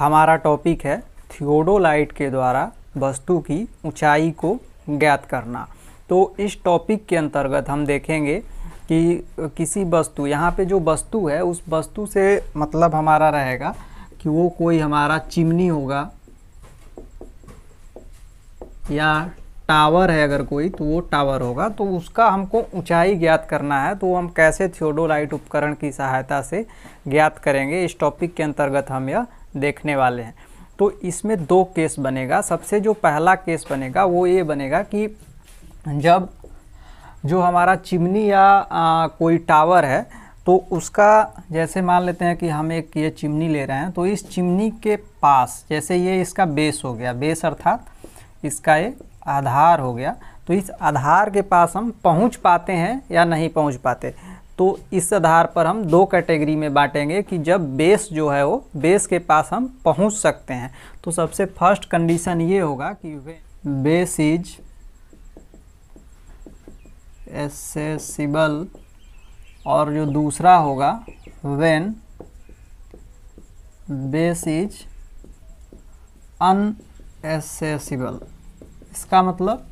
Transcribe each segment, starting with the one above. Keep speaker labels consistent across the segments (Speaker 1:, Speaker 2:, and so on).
Speaker 1: हमारा टॉपिक है थियोडोलाइट के द्वारा वस्तु की ऊंचाई को ज्ञात करना। तो इस टॉपिक के अंतर्गत हम देखेंगे कि किसी वस्तु, यहाँ पे जो वस्तु है उस वस्तु से मतलब हमारा रहेगा कि वो कोई हमारा चिमनी होगा या टावर है, अगर कोई तो वो टावर होगा। तो उसका हमको ऊंचाई ज्ञात करना है, तो हम कैसे थियोडोलाइट उपकरण की सहायता से ज्ञात करेंगे, इस टॉपिक के अंतर्गत हम यह देखने वाले हैं। तो इसमें दो केस बनेगा। सबसे जो पहला केस बनेगा वो ये बनेगा कि जब जो हमारा चिमनी या कोई टावर है तो उसका, जैसे मान लेते हैं कि हम एक ये चिमनी ले रहे हैं, तो इस चिमनी के पास जैसे ये इसका बेस हो गया, बेस अर्थात इसका ये आधार हो गया, तो इस आधार के पास हम पहुंच पाते हैं या नहीं पहुंच पाते। तो इस आधार पर हम दो कैटेगरी में बांटेंगे कि जब बेस जो है वो बेस के पास हम पहुंच सकते हैं। तो सबसे फर्स्ट कंडीशन ये होगा कि बेस इज एक्सेसिबल, और जो दूसरा होगा व्हेन बेस इज अनएक्सेसिबल। इसका मतलब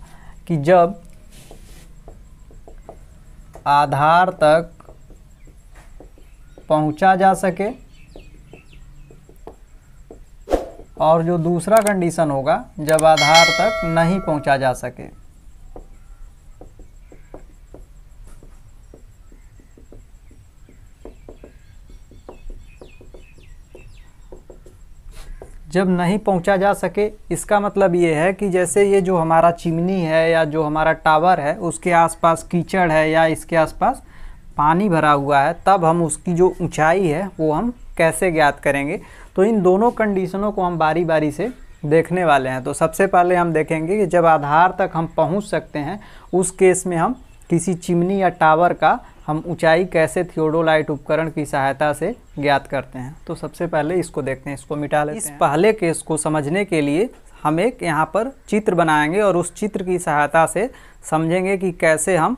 Speaker 1: कि जब आधार तक पहुंचा जा सके, और जो दूसरा कंडीशन होगा जब आधार तक नहीं पहुंचा जा सके। जब नहीं पहुंचा जा सके, इसका मतलब ये है कि जैसे ये जो हमारा चिमनी है या जो हमारा टावर है उसके आसपास कीचड़ है या इसके आसपास पानी भरा हुआ है, तब हम उसकी जो ऊंचाई है वो हम कैसे ज्ञात करेंगे। तो इन दोनों कंडीशनों को हम बारी बारी से देखने वाले हैं। तो सबसे पहले हम देखेंगे कि जब आधार तक हम पहुंच सकते हैं, उस केस में हम किसी चिमनी या टावर का हम ऊंचाई कैसे थियोडोलाइट उपकरण की सहायता से ज्ञात करते हैं। तो सबसे पहले इसको देखते हैं, इसको मिटा लेते हैं। इस पहले केस को समझने के लिए हम एक यहाँ पर चित्र बनाएंगे और उस चित्र की सहायता से समझेंगे कि कैसे हम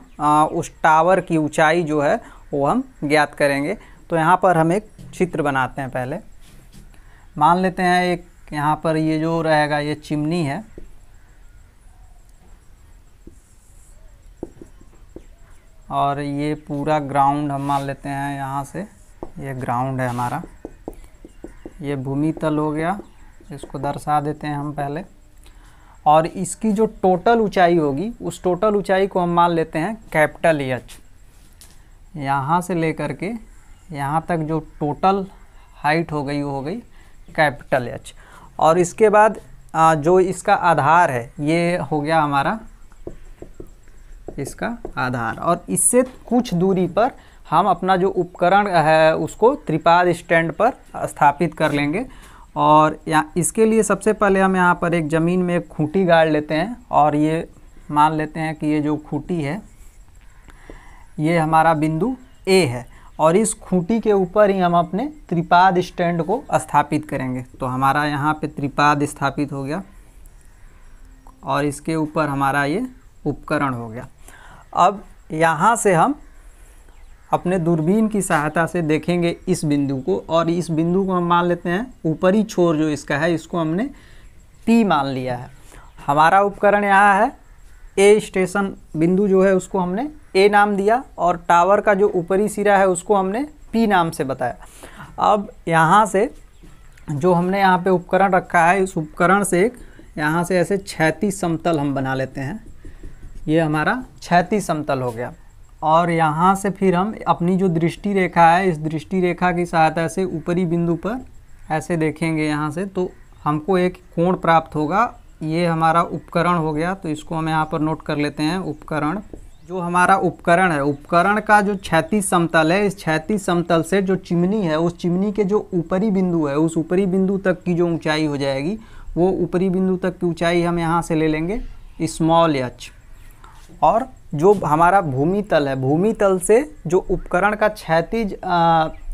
Speaker 1: उस टावर की ऊंचाई जो है वो हम ज्ञात करेंगे। तो यहाँ पर हम एक चित्र बनाते हैं। पहले मान लेते हैं एक यहाँ पर ये जो रहेगा ये चिमनी है, और ये पूरा ग्राउंड हम मान लेते हैं, यहाँ से ये ग्राउंड है हमारा, ये भूमि तल हो गया, इसको दर्शा देते हैं हम पहले। और इसकी जो टोटल ऊंचाई होगी उस टोटल ऊंचाई को हम मान लेते हैं कैपिटल एच। यहाँ से लेकर के यहाँ तक जो टोटल हाइट हो गई वो हो गई कैपिटल एच। और इसके बाद जो इसका आधार है ये हो गया हमारा इसका आधार, और इससे कुछ दूरी पर हम अपना जो उपकरण है उसको त्रिपाद स्टैंड पर स्थापित कर लेंगे। और यहाँ इसके लिए सबसे पहले हम यहाँ पर एक ज़मीन में एक खूंटी गाड़ लेते हैं, और ये मान लेते हैं कि ये जो खूंटी है ये हमारा बिंदु ए है, और इस खूंटी के ऊपर ही हम अपने त्रिपाद स्टैंड को स्थापित करेंगे। तो हमारा यहाँ पे त्रिपाद स्थापित हो गया, और इसके ऊपर हमारा ये उपकरण हो गया। अब यहाँ से हम अपने दूरबीन की सहायता से देखेंगे इस बिंदु को, और इस बिंदु को हम मान लेते हैं ऊपरी छोर जो इसका है इसको हमने P मान लिया है। हमारा उपकरण यहाँ है, ए स्टेशन बिंदु जो है उसको हमने ए नाम दिया, और टावर का जो ऊपरी सिरा है उसको हमने P नाम से बताया। अब यहाँ से जो हमने यहाँ पे उपकरण रखा है, इस उपकरण से एक यहाँ से ऐसे क्षैतिज समतल हम बना लेते हैं। ये हमारा क्षैतिज समतल हो गया, और यहाँ से फिर हम अपनी जो दृष्टि रेखा है इस दृष्टि रेखा की सहायता से ऊपरी बिंदु पर ऐसे देखेंगे यहाँ से, तो हमको एक कोण प्राप्त होगा। ये हमारा उपकरण हो गया, तो इसको हम यहाँ पर नोट कर लेते हैं। उपकरण जो हमारा उपकरण है, उपकरण का जो क्षैतिज समतल है, इस क्षैतिज समतल से जो चिमनी है उस चिमनी के जो ऊपरी बिंदु है उस ऊपरी बिंदु तक की जो ऊंचाई हो जाएगी, वो ऊपरी बिंदु तक की ऊंचाई हम यहाँ से ले लेंगे स्मॉल एच। और जो हमारा भूमि तल है, भूमि तल से जो उपकरण का क्षैतिज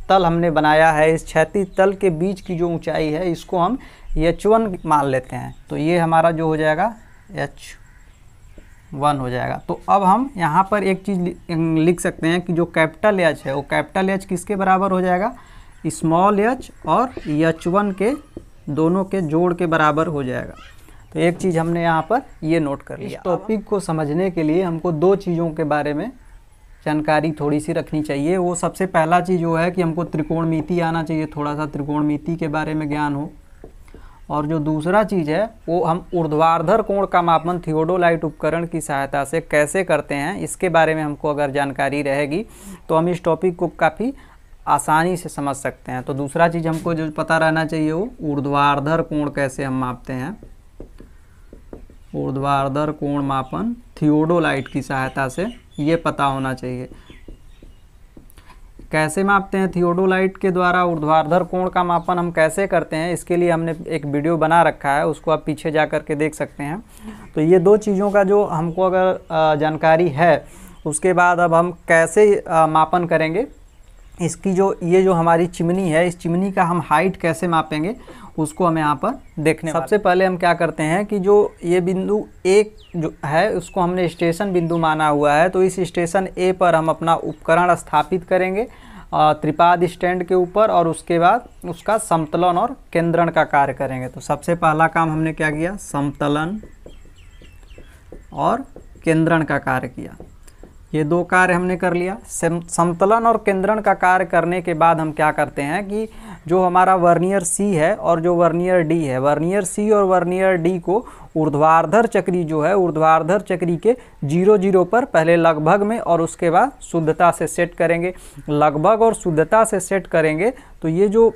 Speaker 1: तल हमने बनाया है, इस क्षैतिज तल के बीच की जो ऊंचाई है इसको हम H1 मान लेते हैं। तो ये हमारा जो हो जाएगा H1 हो जाएगा। तो अब हम यहाँ पर एक चीज़ लिख सकते हैं कि जो कैपिटल एच है वो कैपिटल एच किसके बराबर हो जाएगा, स्मॉल एच और H1 के दोनों के जोड़ के बराबर हो जाएगा। तो एक चीज़ हमने यहाँ पर ये नोट कर लिया। इस टॉपिक को समझने के लिए हमको दो चीज़ों के बारे में जानकारी थोड़ी सी रखनी चाहिए। वो सबसे पहला चीज़ वो है कि हमको त्रिकोणमिति आना चाहिए, थोड़ा सा त्रिकोणमिति के बारे में ज्ञान हो। और जो दूसरा चीज़ है वो हम ऊर्ध्वाधर कोण का मापन थियोडोलाइट उपकरण की सहायता से कैसे करते हैं, इसके बारे में हमको अगर जानकारी रहेगी तो हम इस टॉपिक को काफ़ी आसानी से समझ सकते हैं। तो दूसरा चीज़ हमको जो पता रहना चाहिए वो ऊर्ध्वाधर कोण कैसे हम मापते हैं। ऊर्ध्वाधर कोण मापन थियोडोलाइट की सहायता से ये पता होना चाहिए। कैसे मापते हैं थियोडोलाइट के द्वारा ऊर्ध्वाधर कोण का मापन हम कैसे करते हैं, इसके लिए हमने एक वीडियो बना रखा है, उसको आप पीछे जा कर के देख सकते हैं। तो ये दो चीज़ों का जो हमको अगर जानकारी है, उसके बाद अब हम कैसे मापन करेंगे। इसकी ये जो हमारी चिमनी है, इस चिमनी का हम हाइट कैसे मापेंगे उसको हम यहाँ पर देखने। सबसे पहले हम क्या करते हैं कि जो ये बिंदु एक जो है उसको हमने स्टेशन बिंदु माना हुआ है, तो इस स्टेशन ए पर हम अपना उपकरण स्थापित करेंगे त्रिपाद स्टैंड के ऊपर, और उसके बाद उसका समतलन और केंद्रण का कार्य करेंगे। तो सबसे पहला काम हमने क्या किया, समतलन और केंद्रण का कार्य किया। ये दो कार्य हमने कर लिया। समतलन और केंद्रण का कार्य करने के बाद हम क्या करते हैं कि जो हमारा वर्नियर सी है और जो वर्नियर डी है, वर्नियर सी और वर्नियर डी को ऊर्ध्वाधर चक्री जो है, ऊर्ध्वाधर चक्री के 0 पर पहले लगभग में और उसके बाद शुद्धता से सेट करेंगे। लगभग और शुद्धता से सेट करेंगे तो ये जो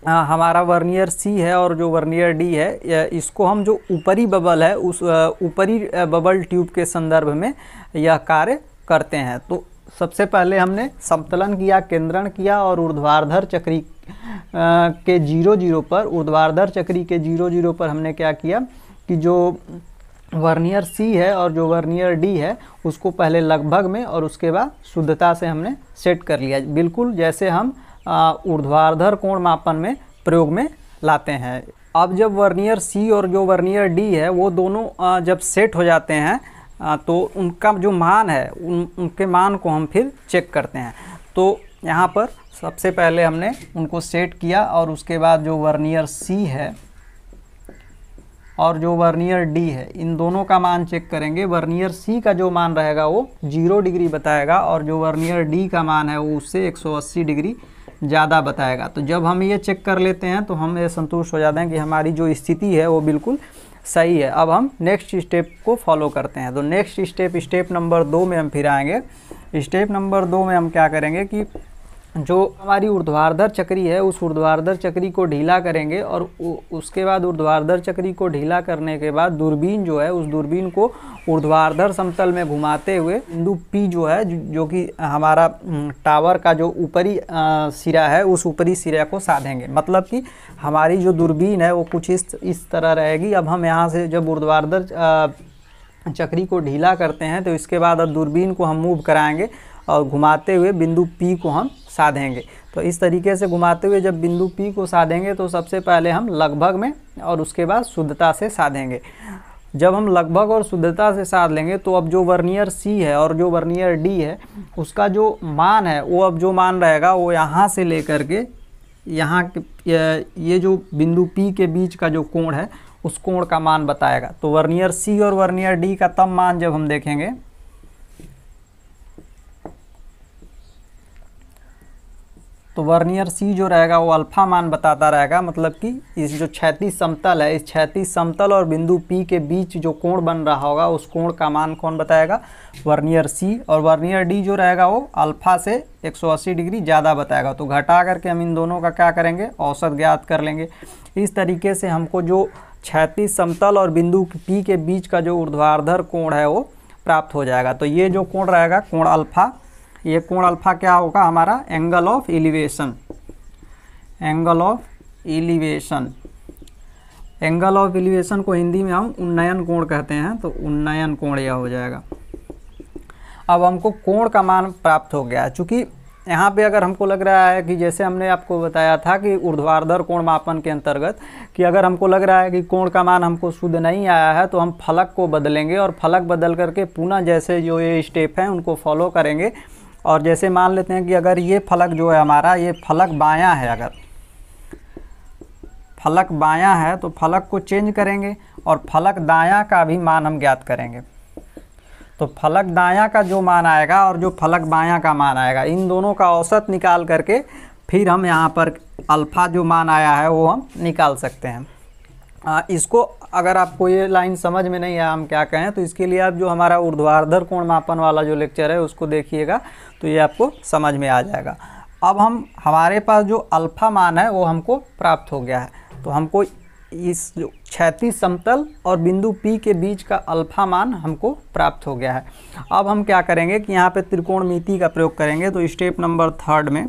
Speaker 1: हमारा वर्नियर सी है और जो वर्नियर डी है, इसको हम जो ऊपरी बबल है उस ऊपरी बबल ट्यूब के संदर्भ में यह कार्य करते हैं। तो सबसे पहले हमने समतलन किया, केंद्रण किया और ऊर्ध्वाधर चक्री के 0 पर, ऊर्ध्वाधर चक्री के 0 पर हमने क्या किया कि जो वर्नियर सी है और जो वर्नियर डी है उसको पहले लगभग में और उसके बाद शुद्धता से हमने सेट कर लिया, बिल्कुल जैसे हम ऊर्ध्वाधर कोण मापन में प्रयोग में लाते हैं। अब जब वर्नियर सी और जो वर्नियर डी है वो दोनों जब सेट हो जाते हैं तो उनका जो मान है उनके मान को हम फिर चेक करते हैं। तो यहाँ पर सबसे पहले हमने उनको सेट किया और उसके बाद जो वर्नियर सी है और जो वर्नियर डी है, इन दोनों का मान चेक करेंगे। वर्नियर सी का जो मान रहेगा वो 0 डिग्री बताएगा और जो वर्नियर डी का मान है वो उससे 180 डिग्री ज़्यादा बताएगा। तो जब हम ये चेक कर लेते हैं तो हम ये संतुष्ट हो जाते हैं कि हमारी जो स्थिति है वो बिल्कुल सही है। अब हम नेक्स्ट स्टेप को फॉलो करते हैं। तो नेक्स्ट स्टेप नंबर 2 में हम फिर आएंगे। स्टेप नंबर 2 में हम क्या करेंगे कि जो हमारी ऊर्ध्वाधर चक्री है उस ऊर्ध्वाधर चक्री को ढीला करेंगे और उसके बाद ऊर्ध्वाधर चक्री को ढीला करने के बाद दूरबीन जो है उस दूरबीन को ऊर्ध्वाधर समतल में घुमाते हुए बिंदु P जो है जो कि हमारा टावर का जो ऊपरी सिरा है उस ऊपरी सिरा को साधेंगे। मतलब कि हमारी जो दूरबीन है वो कुछ इस तरह रहेगी। अब हम यहाँ से जब ऊर्ध्वाधर चक्री को ढीला करते हैं तो इसके बाद अब दूरबीन को हम मूव कराएंगे और घुमाते हुए बिंदु P को हम साधेंगे। तो इस तरीके से घुमाते हुए जब बिंदु P को साधेंगे तो सबसे पहले हम लगभग में और उसके बाद शुद्धता से साधेंगे। जब हम लगभग और शुद्धता से साध लेंगे तो अब जो वर्नियर C है और जो वर्नियर D है उसका जो मान है वो अब जो मान रहेगा वो यहाँ से लेकर के यहाँ ये जो बिंदु P के बीच का जो कोण है उस कोण का मान बताएगा। तो वर्नियर C और वर्नियर D का तब मान जब हम देखेंगे तो वर्नियर सी जो रहेगा वो अल्फा मान बताता रहेगा। मतलब कि इस जो क्षैतिज समतल है, इस क्षैतिज समतल और बिंदु P के बीच जो कोण बन रहा होगा उस कोण का मान कौन बताएगा, वर्नियर सी। और वर्नियर डी जो रहेगा वो अल्फा से 180 डिग्री ज़्यादा बताएगा। तो घटा करके हम इन दोनों का क्या करेंगे, औसत ज्ञात कर लेंगे। इस तरीके से हमको जो क्षैतिज समतल और बिंदु P के बीच का जो ऊर्ध्वाधर कोण है वो प्राप्त हो जाएगा। तो ये जो कोण रहेगा कोण अल्फा, ये कोण अल्फा क्या होगा हमारा, angle of elevation. Angle of elevation, angle of elevation को हिंदी में हम उन्नयन कोण कहते हैं। तो उन्नयन कोण यह हो जाएगा। अब हमको कोण का मान प्राप्त हो गया। चूँकि यहाँ पे अगर हमको लग रहा है कि जैसे हमने आपको बताया था कि ऊर्ध्वाधर कोण मापन के अंतर्गत कि अगर हमको लग रहा है कि कोण का मान हमको शुद्ध नहीं आया है तो हम फलक को बदलेंगे और फलक बदल करके पुनः जैसे जो ये स्टेप हैं उनको फॉलो करेंगे। और जैसे मान लेते हैं कि अगर ये फलक जो है हमारा, ये फलक बायां है, अगर फलक बायां है तो फलक को चेंज करेंगे और फलक दायां का भी मान हम ज्ञात करेंगे। तो फलक दायां का जो मान आएगा और जो फलक बायां का मान आएगा, इन दोनों का औसत निकाल करके फिर हम यहाँ पर अल्फ़ा जो मान आया है वो हम निकाल सकते हैं। इसको अगर आपको ये लाइन समझ में नहीं आया हम क्या कहें, तो इसके लिए आप जो हमारा ऊर्ध्वाधर कोण मापन वाला जो लेक्चर है उसको देखिएगा तो ये आपको समझ में आ जाएगा। अब हमारे पास जो अल्फ़ा मान है वो हमको प्राप्त हो गया है, तो हमको इस जो क्षैतिज समतल और बिंदु P के बीच का अल्फ़ा मान हमको प्राप्त हो गया है। अब हम क्या करेंगे कि यहाँ पे त्रिकोणमिति का प्रयोग करेंगे। तो स्टेप नंबर 3 में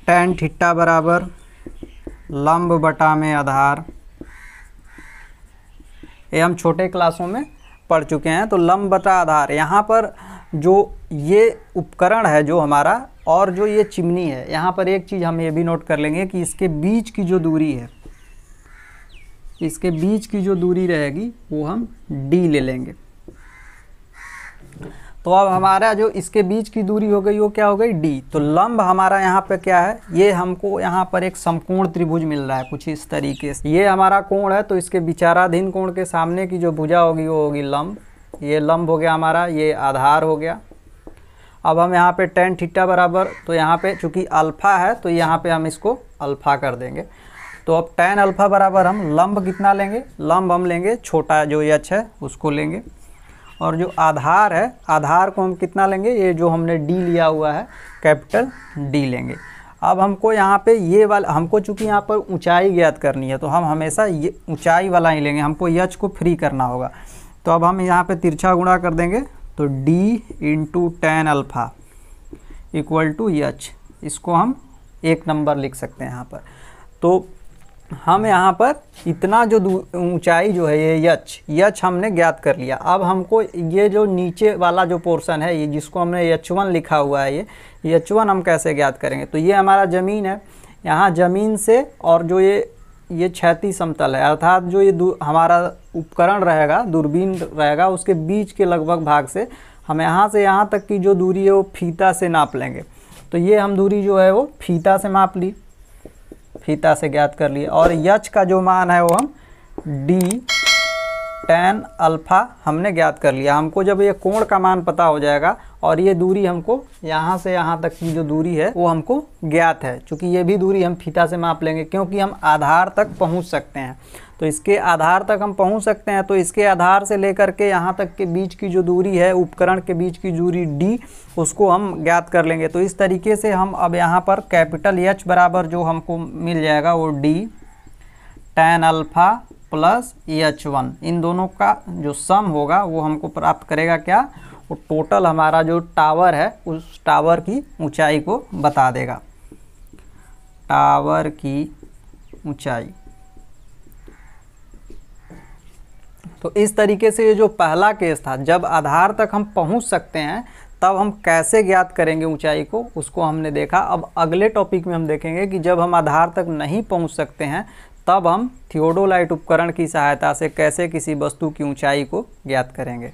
Speaker 1: tan थीटा बराबर लंब बटा में आधार, ये हम छोटे क्लासों में पढ़ चुके हैं। तो लंब बटा आधार, यहाँ पर जो ये उपकरण है जो हमारा और जो ये चिमनी है, यहाँ पर एक चीज़ हम ये भी नोट कर लेंगे कि इसके बीच की जो दूरी है, इसके बीच की जो दूरी रहेगी वो हम d ले लेंगे। तो अब हमारा जो इसके बीच की दूरी हो गई वो क्या हो गई d। तो लंब हमारा यहाँ पे क्या है, ये हमको यहाँ पर एक समकोण त्रिभुज मिल रहा है कुछ इस तरीके से। ये हमारा कोण है, तो इसके विचाराधीन कोण के सामने की जो भुजा होगी वो होगी लंब। ये लंब हो गया हमारा, ये आधार हो गया। अब हम यहाँ पे tan थीटा बराबर, तो यहाँ पे चूँकि अल्फ़ा है तो यहाँ पे हम इसको अल्फ़ा कर देंगे। तो अब tan अल्फ़ा बराबर हम लंब कितना लेंगे, लंब हम लेंगे छोटा जो h है उसको लेंगे, और जो आधार है आधार को हम कितना लेंगे, ये जो हमने d लिया हुआ है कैपिटल D लेंगे। अब हमको यहाँ पे ये वाला, हमको चूँकि यहाँ पर ऊंचाई ज्ञात करनी है तो हम हमेशा ये ऊंचाई वाला ही लेंगे, हमको h को फ्री करना होगा। तो अब हम यहाँ पे तिरछा गुणा कर देंगे, तो d into tan alpha equal to h, इसको हम 1 नंबर लिख सकते हैं यहाँ पर। तो हम यहाँ पर इतना जो ऊंचाई जो है ये h हमने ज्ञात कर लिया। अब हमको ये जो नीचे वाला जो पोर्शन है, ये जिसको हमने h1 लिखा हुआ है, ये h1 हम कैसे ज्ञात करेंगे। तो ये हमारा ज़मीन है, यहाँ ज़मीन से और जो ये क्षैतिज समतल है, अर्थात जो ये हमारा उपकरण रहेगा, दूरबीन रहेगा, उसके बीच के लगभग भाग से हम यहाँ से यहाँ तक की जो दूरी है वो फीता से नाप लेंगे। तो ये हम दूरी जो है वो फीता से माप ली, फीता से ज्ञात कर लिए। और h का जो मान है वो हम d tan अल्फ़ा हमने ज्ञात कर लिया। हमको जब ये कोण का मान पता हो जाएगा और ये दूरी हमको यहाँ से यहाँ तक की जो दूरी है वो हमको ज्ञात है, क्योंकि ये भी दूरी हम फीता से माप लेंगे, क्योंकि हम आधार तक पहुँच सकते हैं। तो इसके आधार तक हम पहुँच सकते हैं, तो इसके आधार से लेकर के यहाँ तक के बीच की जो दूरी है, उपकरण के बीच की दूरी d, उसको हम ज्ञात कर लेंगे। तो इस तरीके से हम अब यहाँ पर कैपिटल H बराबर जो हमको मिल जाएगा वो d tan alpha plus h1, इन दोनों का जो सम होगा वो हमको प्राप्त करेगा क्या, वो टोटल हमारा जो टावर है उस टावर की ऊंचाई को बता देगा, टावर की ऊंचाई। तो इस तरीके से ये जो पहला केस था, जब आधार तक हम पहुंच सकते हैं तब हम कैसे ज्ञात करेंगे ऊंचाई को, उसको हमने देखा। अब अगले टॉपिक में हम देखेंगे कि जब हम आधार तक नहीं पहुंच सकते हैं तब हम थियोडोलाइट उपकरण की सहायता से कैसे किसी वस्तु की ऊंचाई को ज्ञात करेंगे।